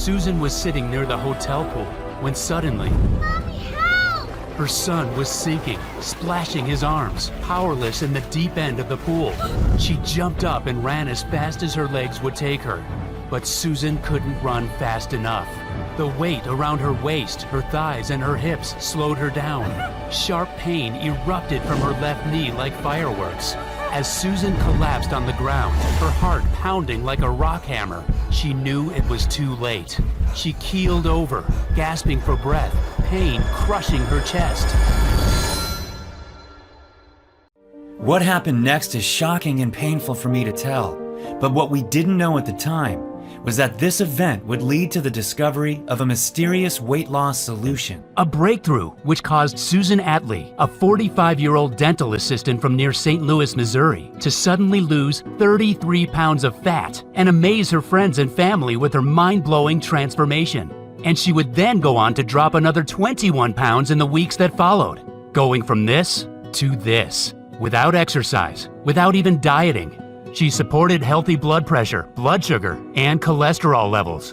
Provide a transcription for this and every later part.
Susan was sitting near the hotel pool when suddenly, Mommy, help! her son was sinking, splashing his arms, powerless in the deep end of the pool. She jumped up and ran as fast as her legs would take her. But Susan couldn't run fast enough. The weight around her waist, her thighs, and her hips slowed her down. Sharp pain erupted from her left knee like fireworks. As Susan collapsed on the ground, her heart pounding like a rock hammer, she knew it was too late. She keeled over, gasping for breath, pain crushing her chest. What happened next is shocking and painful for me to tell, but what we didn't know at the time was that this event would lead to the discovery of a mysterious weight loss solution. A breakthrough which caused Susan Atley, a 45-year-old dental assistant from near St. Louis, Missouri, to suddenly lose 33 pounds of fat and amaze her friends and family with her mind-blowing transformation. And she would then go on to drop another 21 pounds in the weeks that followed, going from this to this, without exercise, without even dieting. She supported healthy blood pressure, blood sugar, and cholesterol levels.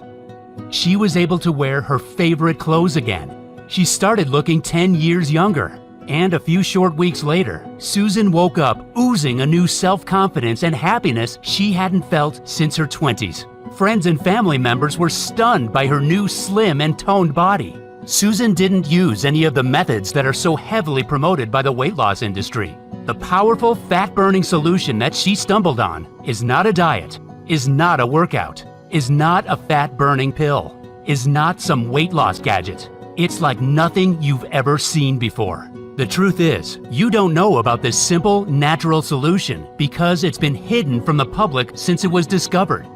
She was able to wear her favorite clothes again. She started looking 10 years younger. And a few short weeks later, Susan woke up oozing a new self-confidence and happiness she hadn't felt since her 20s. Friends and family members were stunned by her new slim and toned body. Susan didn't use any of the methods that are so heavily promoted by the weight loss industry. The powerful fat-burning solution that she stumbled on is not a diet, is not a workout, is not a fat-burning pill, is not some weight loss gadget. It's like nothing you've ever seen before. The truth is, you don't know about this simple, natural solution because it's been hidden from the public since it was discovered.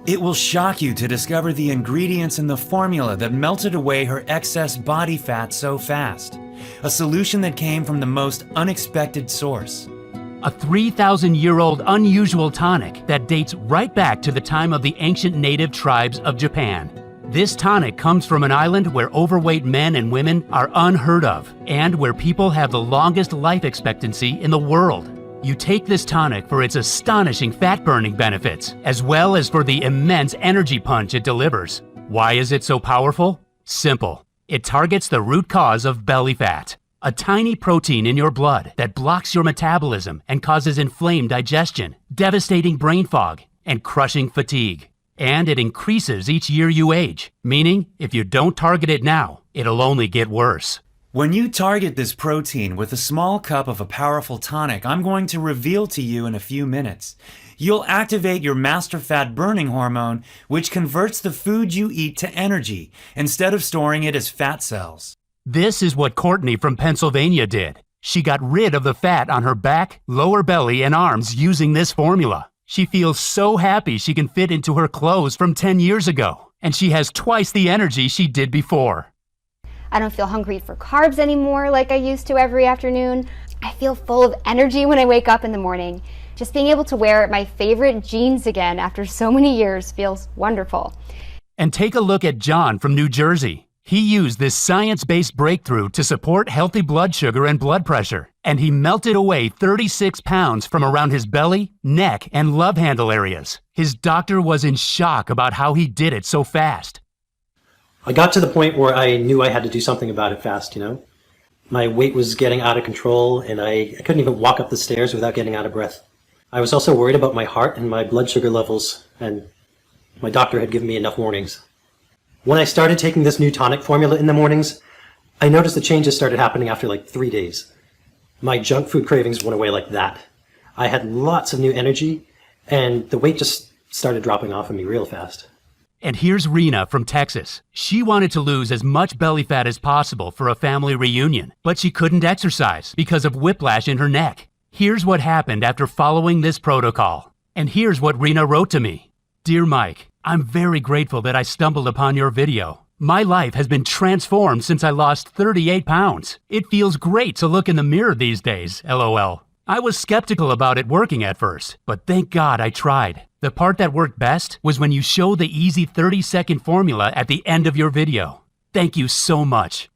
It will shock you to discover the ingredients in the formula that melted away her excess body fat so fast. A solution that came from the most unexpected source. A 3,000-year-old unusual tonic that dates right back to the time of the ancient native tribes of Japan. This tonic comes from an island where overweight men and women are unheard of, and where people have the longest life expectancy in the world. You take this tonic for its astonishing fat-burning benefits, as well as for the immense energy punch it delivers. Why is it so powerful? Simple. It targets the root cause of belly fat, a tiny protein in your blood that blocks your metabolism and causes inflamed digestion, devastating brain fog, and crushing fatigue. And it increases each year you age, meaning if you don't target it now, it'll only get worse. When you target this protein with a small cup of a powerful tonic I'm going to reveal to you in a few minutes, you'll activate your master fat burning hormone, which converts the food you eat to energy instead of storing it as fat cells. This is what Courtney from Pennsylvania did. She got rid of the fat on her back, lower belly, and arms using this formula. She feels so happy she can fit into her clothes from 10 years ago, and she has twice the energy she did before. I don't feel hungry for carbs anymore like I used to every afternoon. I feel full of energy when I wake up in the morning. Just being able to wear my favorite jeans again after so many years feels wonderful. And take a look at John from New Jersey. He used this science-based breakthrough to support healthy blood sugar and blood pressure, and he melted away 36 pounds from around his belly, neck, and love handle areas. His doctor was in shock about how he did it so fast. I got to the point where I knew I had to do something about it fast, My weight was getting out of control, and I couldn't even walk up the stairs without getting out of breath. I was also worried about my heart and my blood sugar levels, and my doctor had given me enough warnings. When I started taking this new tonic formula in the mornings, I noticed the changes started happening after like 3 days. My junk food cravings went away like that. I had lots of new energy, and the weight just started dropping off of me real fast. And here's Rena from Texas. She wanted to lose as much belly fat as possible for a family reunion, but she couldn't exercise because of whiplash in her neck. Here's what happened after following this protocol. And here's what Rena wrote to me. Dear Mike, I'm very grateful that I stumbled upon your video. My life has been transformed since I lost 38 pounds. It feels great to look in the mirror these days, LOL. I was skeptical about it working at first, but thank God I tried. The part that worked best was when you show the easy 30-second formula at the end of your video. Thank you so much.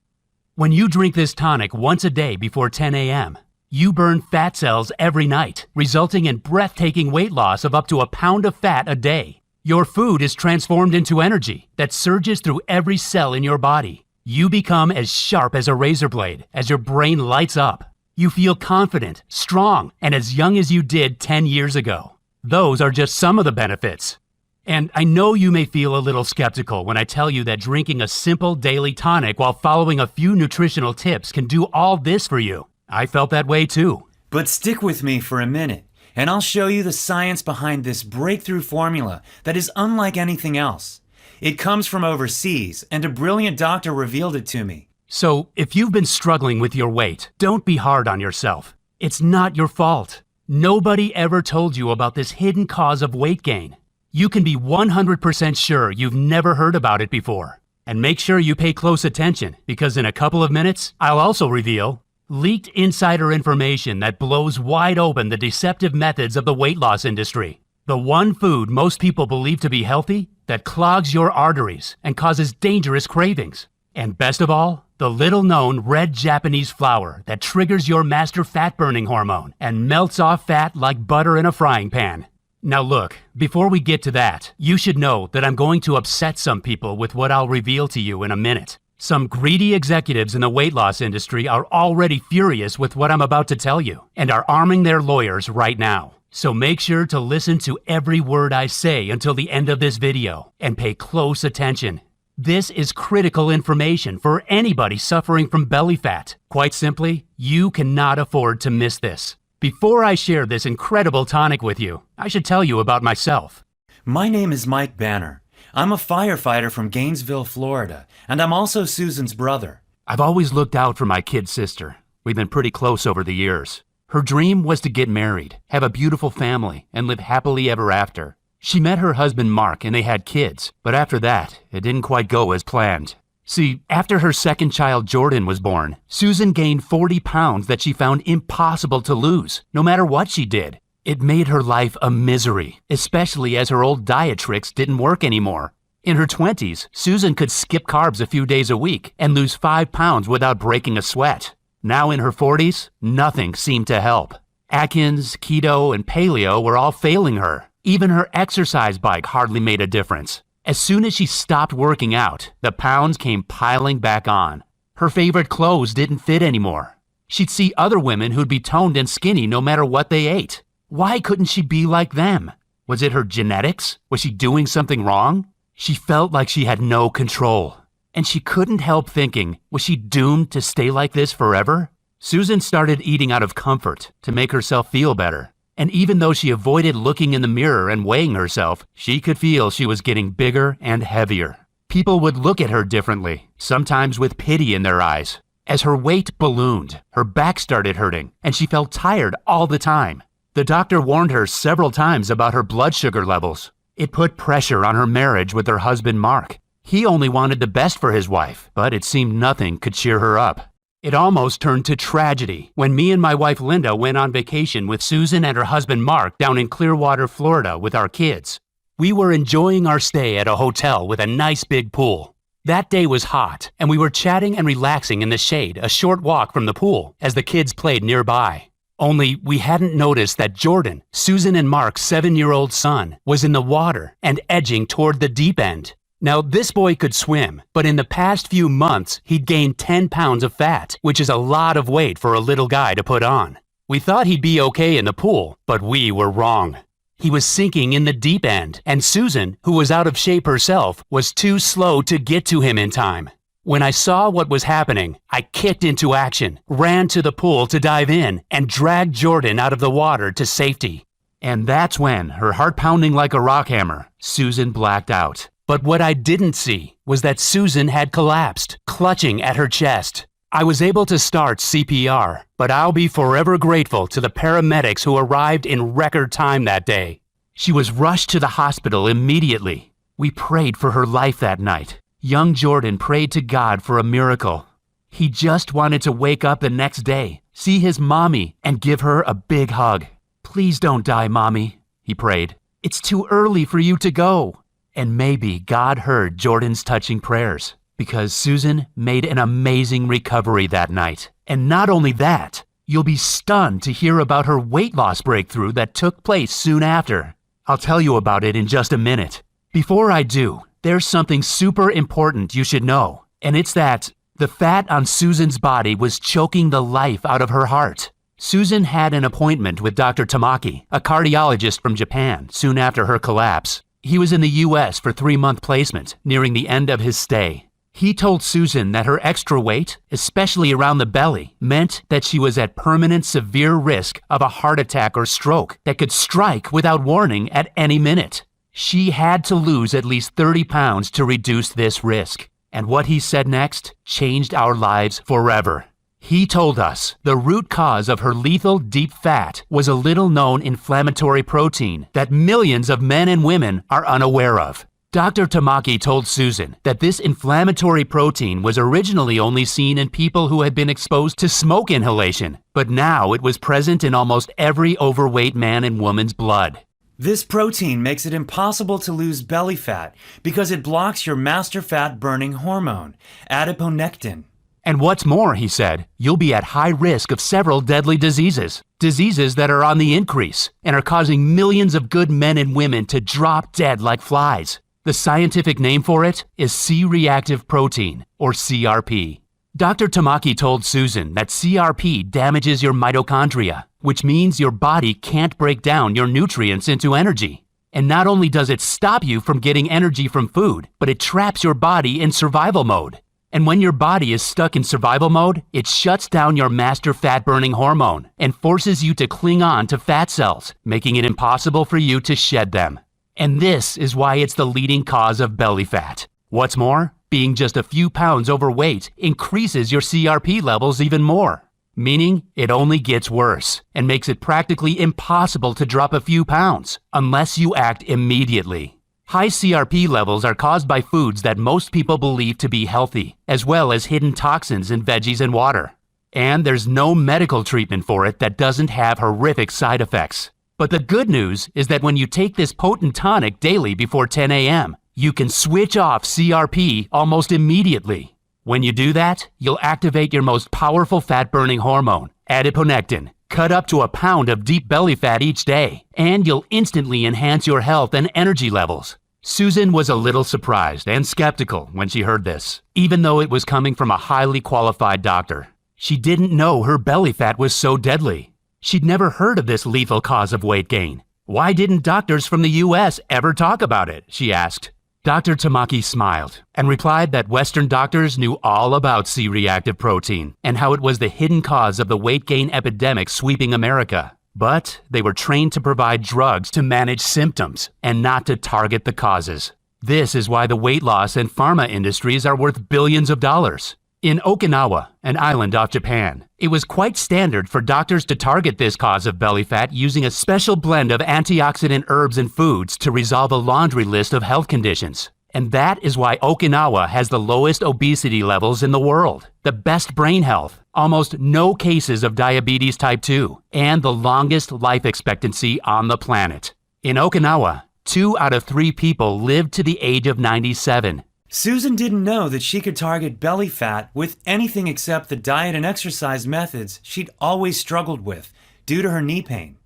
When you drink this tonic once a day before 10 a.m., you burn fat cells every night, resulting in breathtaking weight loss of up to a pound of fat a day. Your food is transformed into energy that surges through every cell in your body. You become as sharp as a razor blade as your brain lights up. You feel confident, strong, and as young as you did 10 years ago. Those are just some of the benefits. And I know you may feel a little skeptical when I tell you that drinking a simple daily tonic while following a few nutritional tips can do all this for you. I felt that way too. But stick with me for a minute, and I'll show you the science behind this breakthrough formula that is unlike anything else. It comes from overseas, and a brilliant doctor revealed it to me. So, if you've been struggling with your weight, don't be hard on yourself. It's not your fault. Nobody ever told you about this hidden cause of weight gain. You can be 100% sure you've never heard about it before. And make sure you pay close attention, because in a couple of minutes, I'll also reveal leaked insider information that blows wide open the deceptive methods of the weight loss industry. The one food most people believe to be healthy that clogs your arteries and causes dangerous cravings. And best of all, the little-known red Japanese flour that triggers your master fat-burning hormone and melts off fat like butter in a frying pan. Now look, before we get to that, you should know that I'm going to upset some people with what I'll reveal to you in a minute. Some greedy executives in the weight loss industry are already furious with what I'm about to tell you and are arming their lawyers right now. So make sure to listen to every word I say until the end of this video and pay close attention. This is critical information for anybody suffering from belly fat. Quite simply, you cannot afford to miss this. Before I share this incredible tonic with you, I should tell you about myself. My name is Mike Banner. I'm a firefighter from Gainesville, Florida, and I'm also Susan's brother. I've always looked out for my kid sister. We've been pretty close over the years. Her dream was to get married, have a beautiful family, and live happily ever after. She met her husband Mark and they had kids, but after that, it didn't quite go as planned. See, after her second child Jordan was born, Susan gained 40 pounds that she found impossible to lose, no matter what she did. It made her life a misery, especially as her old diet tricks didn't work anymore. In her 20s, Susan could skip carbs a few days a week and lose 5 pounds without breaking a sweat. Now in her 40s, nothing seemed to help. Atkins, keto, and paleo were all failing her. Even her exercise bike hardly made a difference. As soon as she stopped working out, the pounds came piling back on. Her favorite clothes didn't fit anymore. She'd see other women who'd be toned and skinny no matter what they ate. Why couldn't she be like them? Was it her genetics? Was she doing something wrong? She felt like she had no control. And she couldn't help thinking, was she doomed to stay like this forever? Susan started eating out of comfort to make herself feel better. And even though she avoided looking in the mirror and weighing herself, she could feel she was getting bigger and heavier. People would look at her differently, sometimes with pity in their eyes. As her weight ballooned, her back started hurting, and she felt tired all the time. The doctor warned her several times about her blood sugar levels. It put pressure on her marriage with her husband Mark. He only wanted the best for his wife, but it seemed nothing could cheer her up. It almost turned to tragedy when me and my wife Linda went on vacation with Susan and her husband Mark down in Clearwater, Florida with our kids. We were enjoying our stay at a hotel with a nice big pool. That day was hot, and we were chatting and relaxing in the shade a short walk from the pool as the kids played nearby. Only we hadn't noticed that Jordan, Susan and Mark's 7-year-old son, was in the water and edging toward the deep end. Now, this boy could swim, but in the past few months, he'd gained 10 pounds of fat, which is a lot of weight for a little guy to put on. We thought he'd be okay in the pool, but we were wrong. He was sinking in the deep end, and Susan, who was out of shape herself, was too slow to get to him in time. When I saw what was happening, I kicked into action, ran to the pool to dive in, and dragged Jordan out of the water to safety. And that's when, her heart pounding like a rock hammer, Susan blacked out. But what I didn't see was that Susan had collapsed, clutching at her chest. I was able to start CPR, but I'll be forever grateful to the paramedics who arrived in record time that day. She was rushed to the hospital immediately. We prayed for her life that night. Young Jordan prayed to God for a miracle. He just wanted to wake up the next day, see his mommy, and give her a big hug. "Please don't die, Mommy," he prayed. "It's too early for you to go." And maybe God heard Jordan's touching prayers, because Susan made an amazing recovery that night. And not only that, you'll be stunned to hear about her weight loss breakthrough that took place soon after. I'll tell you about it in just a minute. Before I do, there's something super important you should know, and it's that the fat on Susan's body was choking the life out of her heart. Susan had an appointment with Dr. Tamaki, a cardiologist from Japan, soon after her collapse. He was in the U.S. for 3-month placement, nearing the end of his stay. He told Susan that her extra weight, especially around the belly, meant that she was at permanent severe risk of a heart attack or stroke that could strike without warning at any minute. She had to lose at least 30 pounds to reduce this risk. And what he said next changed our lives forever. He told us the root cause of her lethal deep fat was a little-known inflammatory protein that millions of men and women are unaware of. Dr. Tamaki told Susan that this inflammatory protein was originally only seen in people who had been exposed to smoke inhalation, but now it was present in almost every overweight man and woman's blood. This protein makes it impossible to lose belly fat because it blocks your master fat burning hormone, adiponectin. And what's more, he said, you'll be at high risk of several deadly diseases. Diseases that are on the increase and are causing millions of good men and women to drop dead like flies. The scientific name for it is C-reactive protein, or CRP. Dr. Tamaki told Susan that CRP damages your mitochondria, which means your body can't break down your nutrients into energy. And not only does it stop you from getting energy from food, but it traps your body in survival mode. And when your body is stuck in survival mode, it shuts down your master fat-burning hormone and forces you to cling on to fat cells, making it impossible for you to shed them. And this is why it's the leading cause of belly fat. What's more, being just a few pounds overweight increases your CRP levels even more, meaning it only gets worse and makes it practically impossible to drop a few pounds unless you act immediately. High CRP levels are caused by foods that most people believe to be healthy, as well as hidden toxins in veggies and water. And there's no medical treatment for it that doesn't have horrific side effects. But the good news is that when you take this potent tonic daily before 10 a.m., you can switch off CRP almost immediately. When you do that, you'll activate your most powerful fat-burning hormone, adiponectin, cut up to a pound of deep belly fat each day, and you'll instantly enhance your health and energy levels. Susan was a little surprised and skeptical when she heard this, even though it was coming from a highly qualified doctor. She didn't know her belly fat was so deadly. She'd never heard of this lethal cause of weight gain. Why didn't doctors from the U.S. ever talk about it? She asked. Dr. Tamaki smiled and replied that Western doctors knew all about C-reactive protein and how it was the hidden cause of the weight gain epidemic sweeping America. But they were trained to provide drugs to manage symptoms and not to target the causes. This is why the weight loss and pharma industries are worth billions of dollars. In Okinawa, an island off Japan, it was quite standard for doctors to target this cause of belly fat using a special blend of antioxidant herbs and foods to resolve a laundry list of health conditions. And that is why Okinawa has the lowest obesity levels in the world, the best brain health, almost no cases of diabetes type 2, and the longest life expectancy on the planet. In Okinawa, 2 out of 3 people lived to the age of 97. Susan didn't know that she could target belly fat with anything except the diet and exercise methods she'd always struggled with due to her knee pain.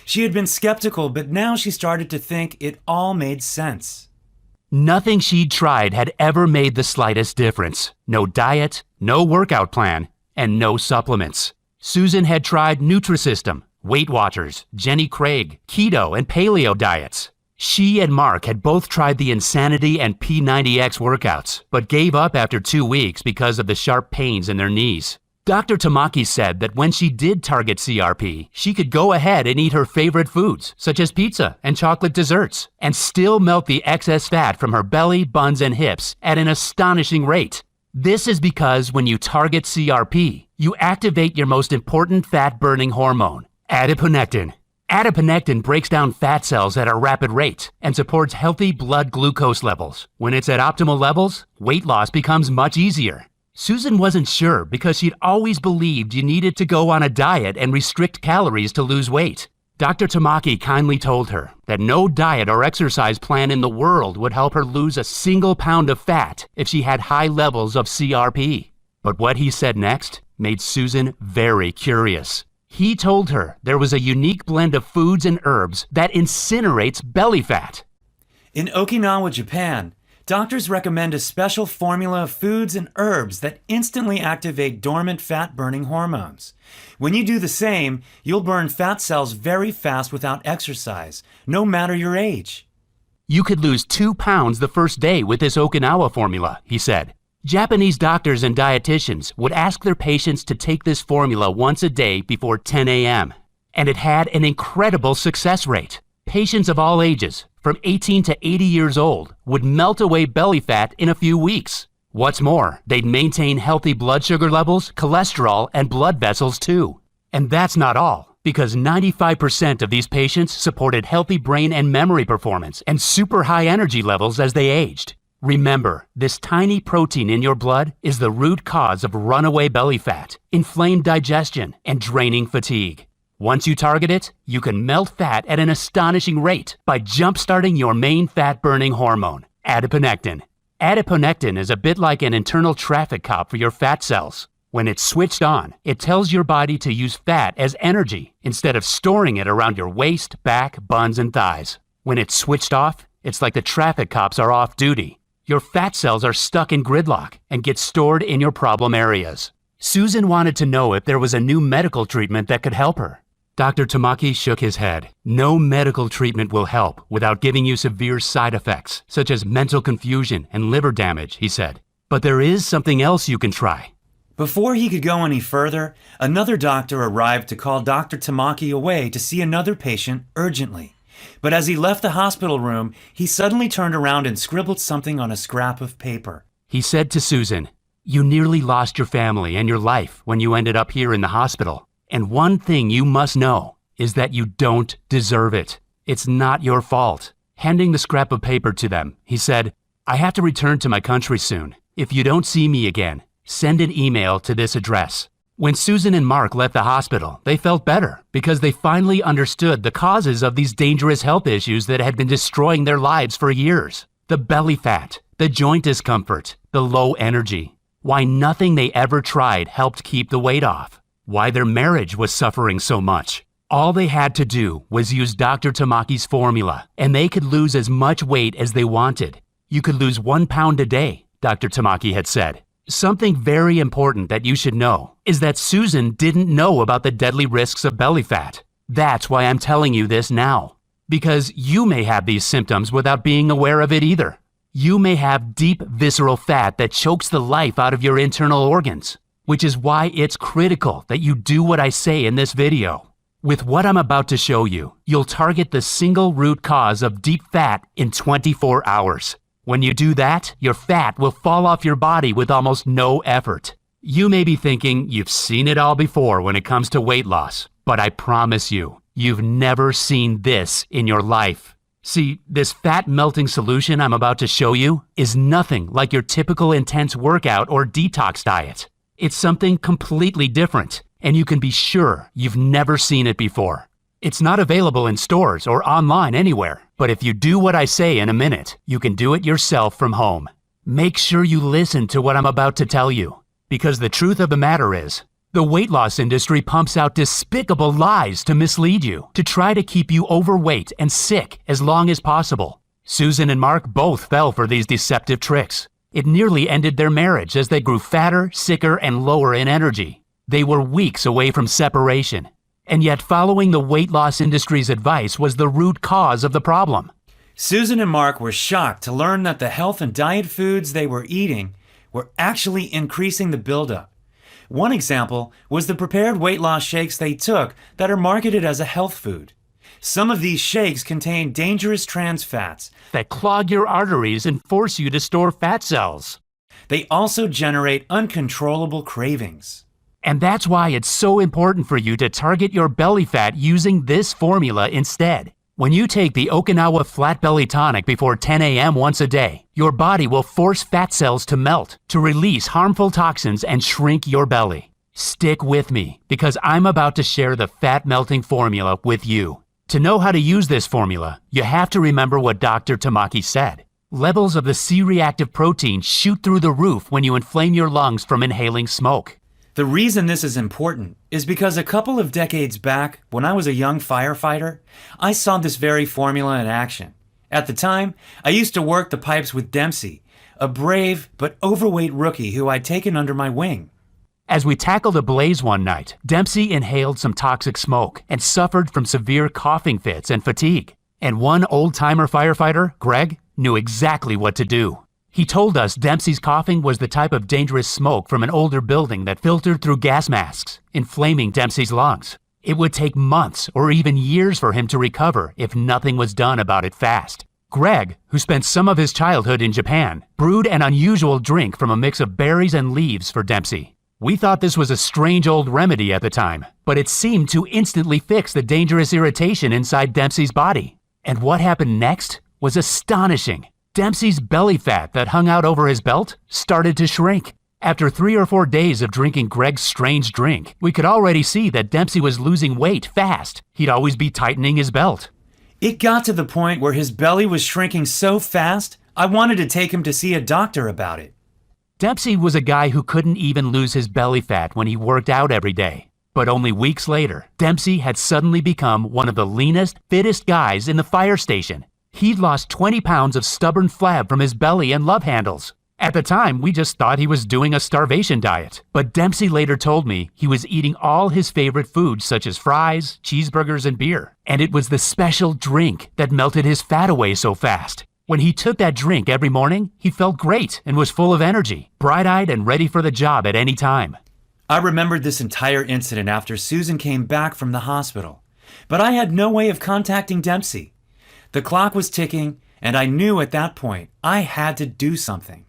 She had been skeptical, but now she started to think it all made sense. Nothing she'd tried had ever made the slightest difference. No diet, no workout plan, and no supplements. Susan had tried Nutrisystem, Weight Watchers, Jenny Craig, keto, and paleo diets. She and Mark had both tried the Insanity and P90X workouts, but gave up after 2 weeks because of the sharp pains in their knees. Dr. Tamaki said that when she did target CRP, she could go ahead and eat her favorite foods, such as pizza and chocolate desserts, and still melt the excess fat from her belly, buns, and hips at an astonishing rate. This is because when you target CRP, you activate your most important fat-burning hormone, adiponectin. Adiponectin breaks down fat cells at a rapid rate and supports healthy blood glucose levels. When it's at optimal levels, weight loss becomes much easier. Susan wasn't sure because she'd always believed you needed to go on a diet and restrict calories to lose weight. Dr. Tamaki kindly told her that no diet or exercise plan in the world would help her lose a single pound of fat if she had high levels of CRP. But what he said next made Susan very curious. He told her there was a unique blend of foods and herbs that incinerates belly fat. In Okinawa, Japan, doctors recommend a special formula of foods and herbs that instantly activate dormant fat-burning hormones. When you do the same, you'll burn fat cells very fast without exercise, no matter your age. You could lose 2 pounds the first day with this Okinawa formula, he said. Japanese doctors and dietitians would ask their patients to take this formula once a day before 10 a.m. And it had an incredible success rate. Patients of all ages, from 18 to 80 years old, would melt away belly fat in a few weeks. What's more, they'd maintain healthy blood sugar levels, cholesterol, and blood vessels too. And that's not all, because 95% of these patients supported healthy brain and memory performance and super high energy levels as they aged. Remember, this tiny protein in your blood is the root cause of runaway belly fat, inflamed digestion, and draining fatigue. Once you target it, you can melt fat at an astonishing rate by jump-starting your main fat-burning hormone, adiponectin. Adiponectin is a bit like an internal traffic cop for your fat cells. When it's switched on, it tells your body to use fat as energy instead of storing it around your waist, back, buns, and thighs. When it's switched off, it's like the traffic cops are off duty. Your fat cells are stuck in gridlock and get stored in your problem areas. Susan wanted to know if there was a new medical treatment that could help her. Dr. Tamaki shook his head. No medical treatment will help without giving you severe side effects, such as mental confusion and liver damage, he said. But there is something else you can try. Before he could go any further, another doctor arrived to call Dr. Tamaki away to see another patient urgently. But as he left the hospital room, he suddenly turned around and scribbled something on a scrap of paper. He said to Susan, "You nearly lost your family and your life when you ended up here in the hospital. And one thing you must know is that you don't deserve it. It's not your fault." Handing the scrap of paper to them, he said, "I have to return to my country soon. If you don't see me again, send an email to this address." When Susan and Mark left the hospital, they felt better because they finally understood the causes of these dangerous health issues that had been destroying their lives for years. The belly fat, the joint discomfort, the low energy. Why nothing they ever tried helped keep the weight off. Why their marriage was suffering so much. All they had to do was use Dr. Tamaki's formula, and they could lose as much weight as they wanted. You could lose 1 pound a day, Dr. Tamaki had said. Something very important that you should know is that Susan didn't know about the deadly risks of belly fat. That's why I'm telling you this now. Because you may have these symptoms without being aware of it either. You may have deep visceral fat that chokes the life out of your internal organs, which is why it's critical that you do what I say in this video. With what I'm about to show you, you'll target the single root cause of deep fat in 24 hours. When you do that, your fat will fall off your body with almost no effort. You may be thinking you've seen it all before when it comes to weight loss, but I promise you, you've never seen this in your life. See, this fat melting solution I'm about to show you is nothing like your typical intense workout or detox diet. It's something completely different, and you can be sure you've never seen it before. It's not available in stores or online anywhere, but if you do what I say in a minute, you can do it yourself from home. Make sure you listen to what I'm about to tell you, because the truth of the matter is, the weight loss industry pumps out despicable lies to mislead you, to try to keep you overweight and sick as long as possible. Susan and Mark both fell for these deceptive tricks. It nearly ended their marriage as they grew fatter, sicker, and lower in energy. They were weeks away from separation. And yet following the weight loss industry's advice was the root cause of the problem. Susan and Mark were shocked to learn that the health and diet foods they were eating were actually increasing the buildup. One example was the prepared weight loss shakes they took that are marketed as a health food. Some of these shakes contain dangerous trans fats that clog your arteries and force you to store fat cells. They also generate uncontrollable cravings. And that's why it's so important for you to target your belly fat using this formula instead. When you take the Okinawa Flat Belly Tonic before 10 a.m. once a day, your body will force fat cells to melt, to release harmful toxins and shrink your belly. Stick with me, because I'm about to share the fat melting formula with you. To know how to use this formula, you have to remember what Dr. Tamaki said. Levels of the C-reactive protein shoot through the roof when you inflame your lungs from inhaling smoke. The reason this is important is because a couple of decades back, when I was a young firefighter, I saw this very formula in action. At the time, I used to work the pipes with Dempsey, a brave but overweight rookie who I'd taken under my wing. As we tackled a blaze one night, Dempsey inhaled some toxic smoke and suffered from severe coughing fits and fatigue. And one old-timer firefighter, Greg, knew exactly what to do. He told us Dempsey's coughing was the type of dangerous smoke from an older building that filtered through gas masks, inflaming Dempsey's lungs. It would take months or even years for him to recover if nothing was done about it fast. Greg, who spent some of his childhood in Japan, brewed an unusual drink from a mix of berries and leaves for Dempsey. We thought this was a strange old remedy at the time, but it seemed to instantly fix the dangerous irritation inside Dempsey's body. And what happened next was astonishing. Dempsey's belly fat that hung out over his belt started to shrink. After 3 or 4 days of drinking Greg's strange drink, we could already see that Dempsey was losing weight fast. He'd always be tightening his belt. It got to the point where his belly was shrinking so fast, I wanted to take him to see a doctor about it. Dempsey was a guy who couldn't even lose his belly fat when he worked out every day. But only weeks later, Dempsey had suddenly become one of the leanest, fittest guys in the fire station. He'd lost 20 pounds of stubborn flab from his belly and love handles. At the time, we just thought he was doing a starvation diet. But Dempsey later told me he was eating all his favorite foods such as fries, cheeseburgers, and beer. And it was the special drink that melted his fat away so fast. When he took that drink every morning, he felt great and was full of energy, bright-eyed and ready for the job at any time. I remembered this entire incident after Susan came back from the hospital. But I had no way of contacting Dempsey. The clock was ticking, and I knew at that point I had to do something.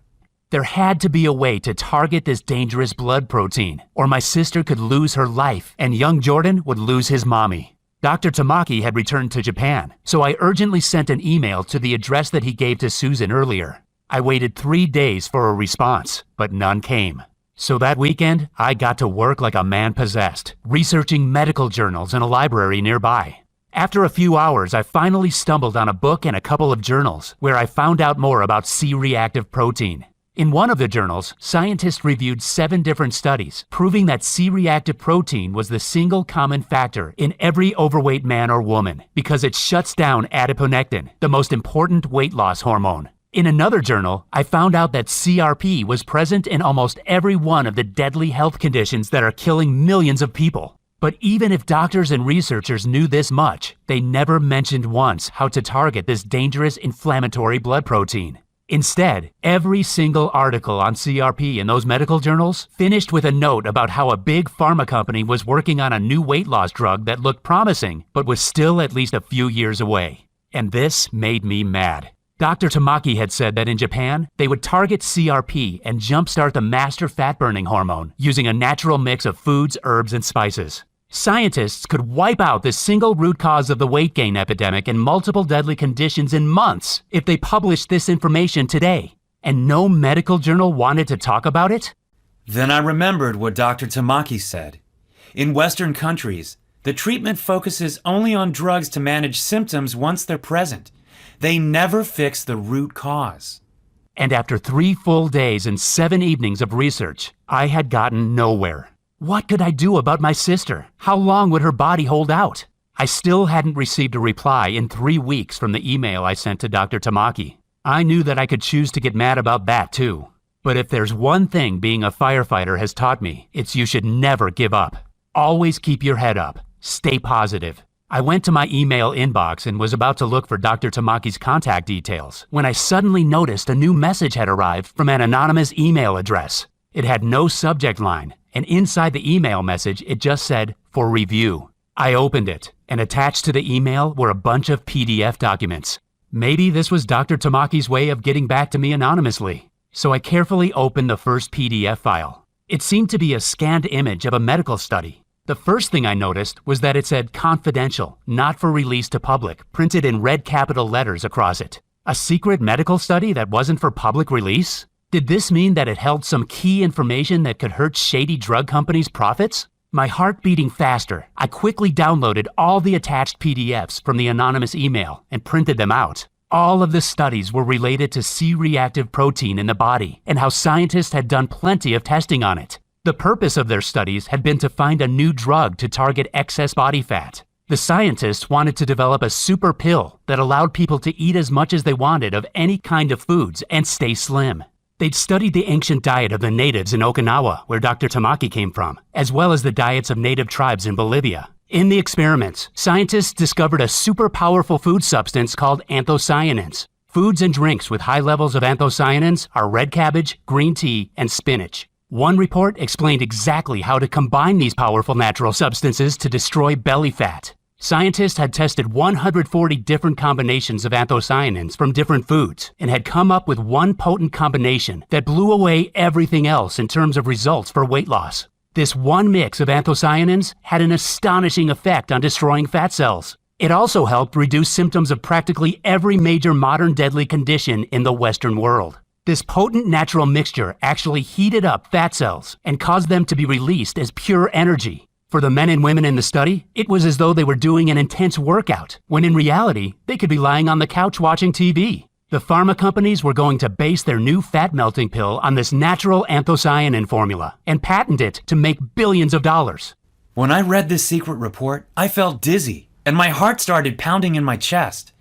There had to be a way to target this dangerous blood protein, or my sister could lose her life and young Jordan would lose his mommy. Dr. Tamaki had returned to Japan, so I urgently sent an email to the address that he gave to Susan earlier. I waited 3 days for a response, but none came. So that weekend, I got to work like a man possessed, researching medical journals in a library nearby. After a few hours, I finally stumbled on a book and a couple of journals where I found out more about C-reactive protein. In one of the journals, scientists reviewed 7 different studies proving that C-reactive protein was the single common factor in every overweight man or woman because it shuts down adiponectin, the most important weight loss hormone. In another journal, I found out that CRP was present in almost every one of the deadly health conditions that are killing millions of people. But even if doctors and researchers knew this much, they never mentioned once how to target this dangerous inflammatory blood protein. Instead, every single article on CRP in those medical journals finished with a note about how a big pharma company was working on a new weight loss drug that looked promising, but was still at least a few years away. And this made me mad. Dr. Tamaki had said that in Japan, they would target CRP and jumpstart the master fat-burning hormone using a natural mix of foods, herbs, and spices. Scientists could wipe out the single root cause of the weight gain epidemic and multiple deadly conditions in months if they published this information today. And no medical journal wanted to talk about it? Then I remembered what Dr. Tamaki said. In Western countries, the treatment focuses only on drugs to manage symptoms once they're present. They never fix the root cause. And after 3 full days and 7 evenings of research, I had gotten nowhere. What could I do about my sister? How long would her body hold out? I still hadn't received a reply in 3 weeks from the email I sent to Dr. Tamaki. I knew that I could choose to get mad about that too. But if there's one thing being a firefighter has taught me, it's you should never give up. Always keep your head up. Stay positive. I went to my email inbox and was about to look for Dr. Tamaki's contact details when I suddenly noticed a new message had arrived from an anonymous email address. It had no subject line, and inside the email message it just said, "For review." I opened it, and attached to the email were a bunch of PDF documents. Maybe this was Dr. Tamaki's way of getting back to me anonymously. So I carefully opened the first PDF file. It seemed to be a scanned image of a medical study. The first thing I noticed was that it said confidential, not for release to public, printed in red capital letters across it. A secret medical study that wasn't for public release? Did this mean that it held some key information that could hurt shady drug companies' profits? My heart beating faster, I quickly downloaded all the attached PDFs from the anonymous email and printed them out. All of the studies were related to C-reactive protein in the body and how scientists had done plenty of testing on it. The purpose of their studies had been to find a new drug to target excess body fat. The scientists wanted to develop a super pill that allowed people to eat as much as they wanted of any kind of foods and stay slim. They'd studied the ancient diet of the natives in Okinawa, where Dr. Tamaki came from, as well as the diets of native tribes in Bolivia. In the experiments, scientists discovered a super powerful food substance called anthocyanins. Foods and drinks with high levels of anthocyanins are red cabbage, green tea, and spinach. One report explained exactly how to combine these powerful natural substances to destroy belly fat. Scientists had tested 140 different combinations of anthocyanins from different foods and had come up with one potent combination that blew away everything else in terms of results for weight loss. This one mix of anthocyanins had an astonishing effect on destroying fat cells. It also helped reduce symptoms of practically every major modern deadly condition in the Western world. This potent natural mixture actually heated up fat cells and caused them to be released as pure energy. For the men and women in the study, it was as though they were doing an intense workout, when in reality, they could be lying on the couch watching TV. The pharma companies were going to base their new fat-melting pill on this natural anthocyanin formula and patent it to make billions of dollars. When I read this secret report, I felt dizzy, and my heart started pounding in my chest.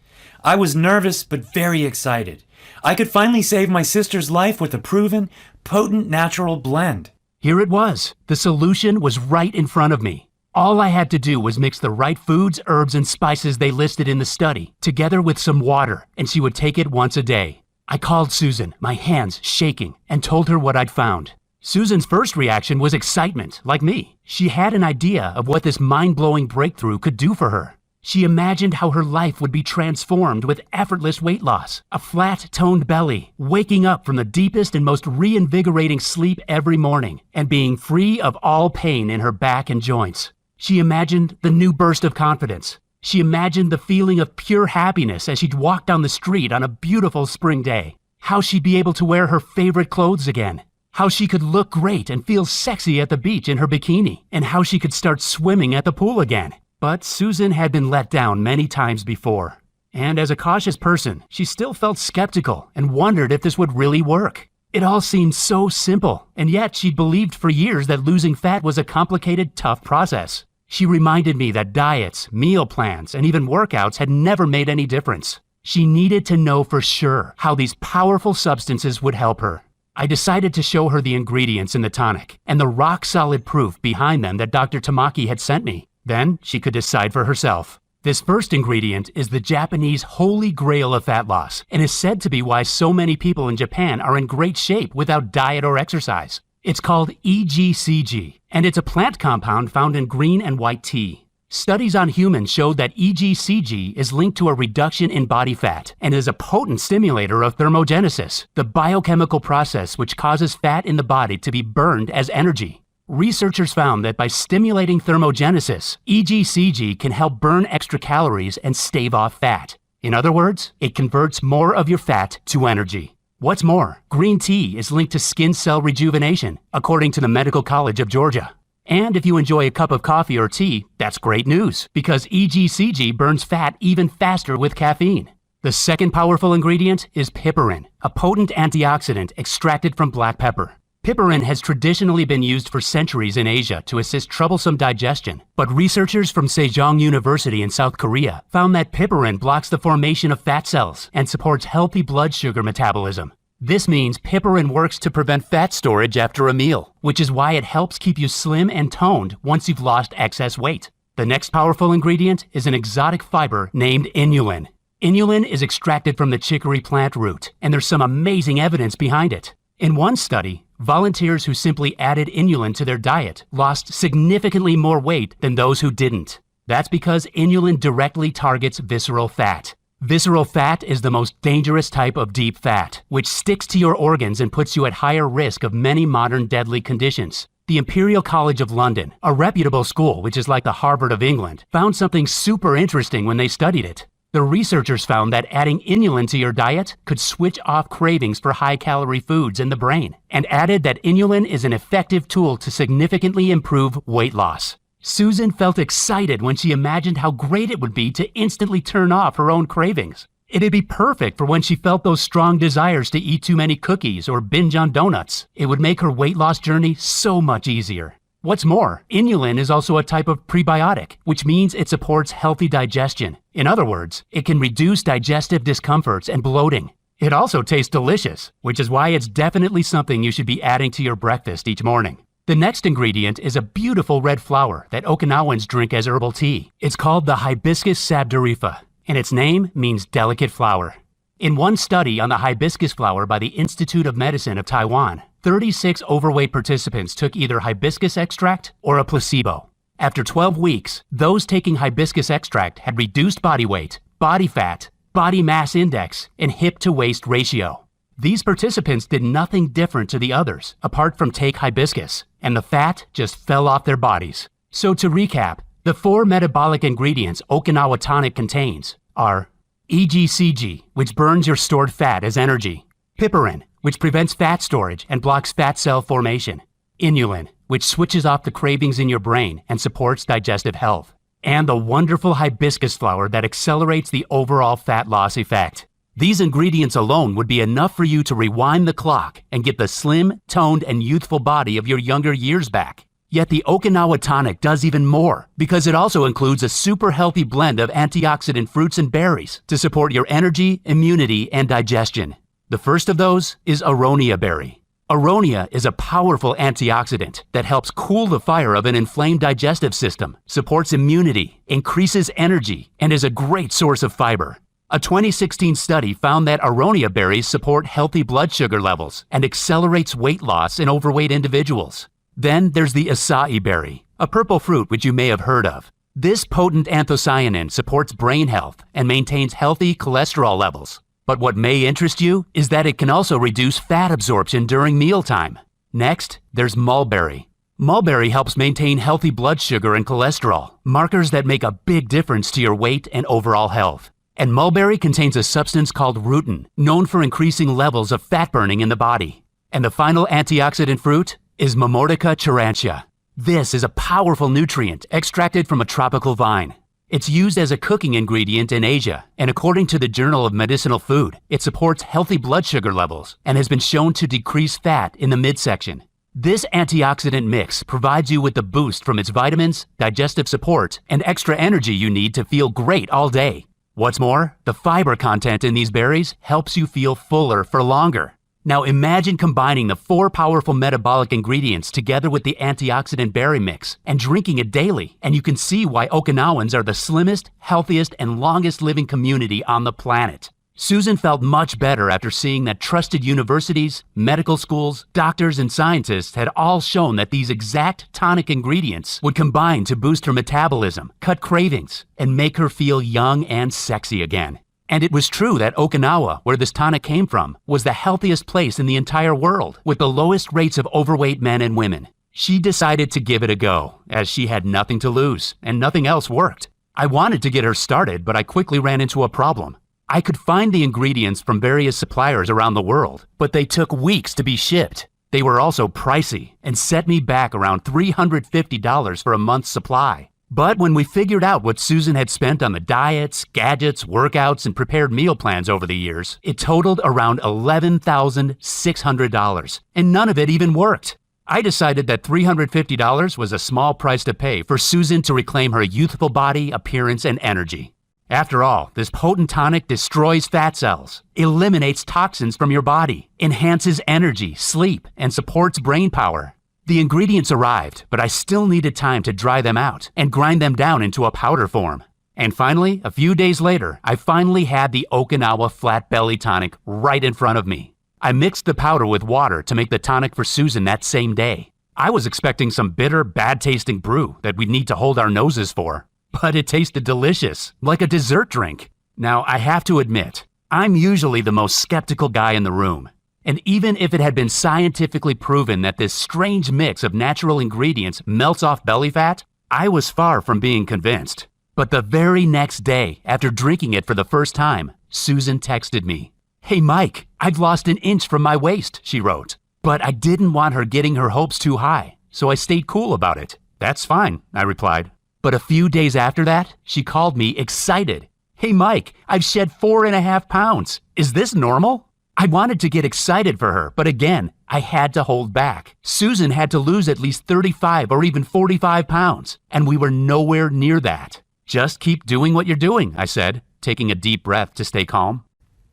I was nervous but very excited. I could finally save my sister's life with a proven, potent natural blend. Here it was. The solution was right in front of me. All I had to do was mix the right foods, herbs, and spices they listed in the study, together with some water, and she would take it once a day. I called Susan, my hands shaking, and told her what I'd found. Susan's first reaction was excitement, like me. She had an idea of what this mind-blowing breakthrough could do for her. She imagined how her life would be transformed with effortless weight loss, a flat-toned belly, waking up from the deepest and most reinvigorating sleep every morning, and being free of all pain in her back and joints. She imagined the new burst of confidence. She imagined the feeling of pure happiness as she'd walk down the street on a beautiful spring day. How she'd be able to wear her favorite clothes again. How she could look great and feel sexy at the beach in her bikini. And how she could start swimming at the pool again. But Susan had been let down many times before. And as a cautious person, she still felt skeptical and wondered if this would really work. It all seemed so simple, and yet she'd believed for years that losing fat was a complicated, tough process. She reminded me that diets, meal plans, and even workouts had never made any difference. She needed to know for sure how these powerful substances would help her. I decided to show her the ingredients in the tonic and the rock-solid proof behind them that Dr. Tamaki had sent me. Then she could decide for herself. This first ingredient is the Japanese holy grail of fat loss and is said to be why so many people in Japan are in great shape without diet or exercise. It's called EGCG, and it's a plant compound found in green and white tea. Studies on humans showed that EGCG is linked to a reduction in body fat and is a potent stimulator of thermogenesis, the biochemical process which causes fat in the body to be burned as energy. Researchers found that by stimulating thermogenesis, EGCG can help burn extra calories and stave off fat. In other words, it converts more of your fat to energy. What's more, green tea is linked to skin cell rejuvenation, according to the Medical College of Georgia. And if you enjoy a cup of coffee or tea, that's great news, because EGCG burns fat even faster with caffeine. The second powerful ingredient is piperine, a potent antioxidant extracted from black pepper. Piperine has traditionally been used for centuries in Asia to assist troublesome digestion, but researchers from Sejong University in South Korea found that piperine blocks the formation of fat cells and supports healthy blood sugar metabolism. This means piperine works to prevent fat storage after a meal, which is why it helps keep you slim and toned once you've lost excess weight. The next powerful ingredient is an exotic fiber named inulin. Inulin is extracted from the chicory plant root, and there's some amazing evidence behind it. In one study, volunteers who simply added inulin to their diet lost significantly more weight than those who didn't. That's because inulin directly targets visceral fat. Visceral fat is the most dangerous type of deep fat, which sticks to your organs and puts you at higher risk of many modern deadly conditions. The Imperial College of London, a reputable school which is like the Harvard of England, found something super interesting when they studied it. The researchers found that adding inulin to your diet could switch off cravings for high-calorie foods in the brain, and added that inulin is an effective tool to significantly improve weight loss. Susan felt excited when she imagined how great it would be to instantly turn off her own cravings. It'd be perfect for when she felt those strong desires to eat too many cookies or binge on donuts. It would make her weight loss journey so much easier. What's more, inulin is also a type of prebiotic, which means it supports healthy digestion. In other words, it can reduce digestive discomforts and bloating. It also tastes delicious, which is why it's definitely something you should be adding to your breakfast each morning. The next ingredient is a beautiful red flower that Okinawans drink as herbal tea. It's called the Hibiscus sabdurifa, and its name means delicate flower. In one study on the hibiscus flower by the Institute of Medicine of Taiwan, 36 overweight participants took either hibiscus extract or a placebo. After 12 weeks, those taking hibiscus extract had reduced body weight, body fat, body mass index, and hip-to-waist ratio. These participants did nothing different to the others, apart from take hibiscus, and the fat just fell off their bodies. So to recap, the 4 metabolic ingredients Okinawa Tonic contains are EGCG, which burns your stored fat as energy; piperin, which prevents fat storage and blocks fat cell formation; inulin, which switches off the cravings in your brain and supports digestive health; and the wonderful hibiscus flower that accelerates the overall fat loss effect. These ingredients alone would be enough for you to rewind the clock and get the slim, toned, and youthful body of your younger years back. Yet the Okinawa Tonic does even more, because it also includes a super healthy blend of antioxidant fruits and berries to support your energy, immunity, and digestion. The first of those is aronia berry. Aronia is a powerful antioxidant that helps cool the fire of an inflamed digestive system, supports immunity, increases energy, and is a great source of fiber. A 2016 study found that aronia berries support healthy blood sugar levels and accelerates weight loss in overweight individuals. Then there's the acai berry, a purple fruit which you may have heard of. This potent anthocyanin supports brain health and maintains healthy cholesterol levels. But what may interest you is that it can also reduce fat absorption during mealtime. Next, there's mulberry. Mulberry helps maintain healthy blood sugar and cholesterol, markers that make a big difference to your weight and overall health. And mulberry contains a substance called rutin, known for increasing levels of fat burning in the body. And the final antioxidant fruit is Momordica charantia. This is a powerful nutrient extracted from a tropical vine. It's used as a cooking ingredient in Asia, and according to the Journal of Medicinal Food, it supports healthy blood sugar levels and has been shown to decrease fat in the midsection. This antioxidant mix provides you with the boost from its vitamins, digestive support, and extra energy you need to feel great all day. What's more, the fiber content in these berries helps you feel fuller for longer. Now imagine combining the 4 powerful metabolic ingredients together with the antioxidant berry mix and drinking it daily, and you can see why Okinawans are the slimmest, healthiest, and longest living community on the planet. Susan felt much better after seeing that trusted universities, medical schools, doctors, and scientists had all shown that these exact tonic ingredients would combine to boost her metabolism, cut cravings, and make her feel young and sexy again. And it was true that Okinawa, where this tonic came from, was the healthiest place in the entire world, with the lowest rates of overweight men and women. She decided to give it a go, as she had nothing to lose, and nothing else worked. I wanted to get her started, but I quickly ran into a problem. I could find the ingredients from various suppliers around the world, but they took weeks to be shipped. They were also pricey, and set me back around $350 for a month's supply. But when we figured out what Susan had spent on the diets, gadgets, workouts, and prepared meal plans over the years, it totaled around $11,600, and none of it even worked. I decided that $350 was a small price to pay for Susan to reclaim her youthful body, appearance, and energy. After all, this potent tonic destroys fat cells, eliminates toxins from your body, enhances energy, sleep, and supports brain power. The ingredients arrived, but I still needed time to dry them out and grind them down into a powder form. And finally, a few days later, I finally had the Okinawa Flat Belly Tonic right in front of me. I mixed the powder with water to make the tonic for Susan that same day. I was expecting some bitter, bad-tasting brew that we'd need to hold our noses for, but it tasted delicious, like a dessert drink. Now, I have to admit, I'm usually the most skeptical guy in the room. And even if it had been scientifically proven that this strange mix of natural ingredients melts off belly fat, I was far from being convinced. But the very next day, after drinking it for the first time, Susan texted me. "Hey Mike, I've lost an inch from my waist," she wrote. But I didn't want her getting her hopes too high, so I stayed cool about it. "That's fine," I replied. But a few days after that, she called me excited. "Hey Mike, I've shed 4.5 pounds. Is this normal?" I wanted to get excited for her, but again, I had to hold back. Susan had to lose at least 35 or even 45 pounds, and we were nowhere near that. Just keep doing what you're doing, I said, taking a deep breath to stay calm.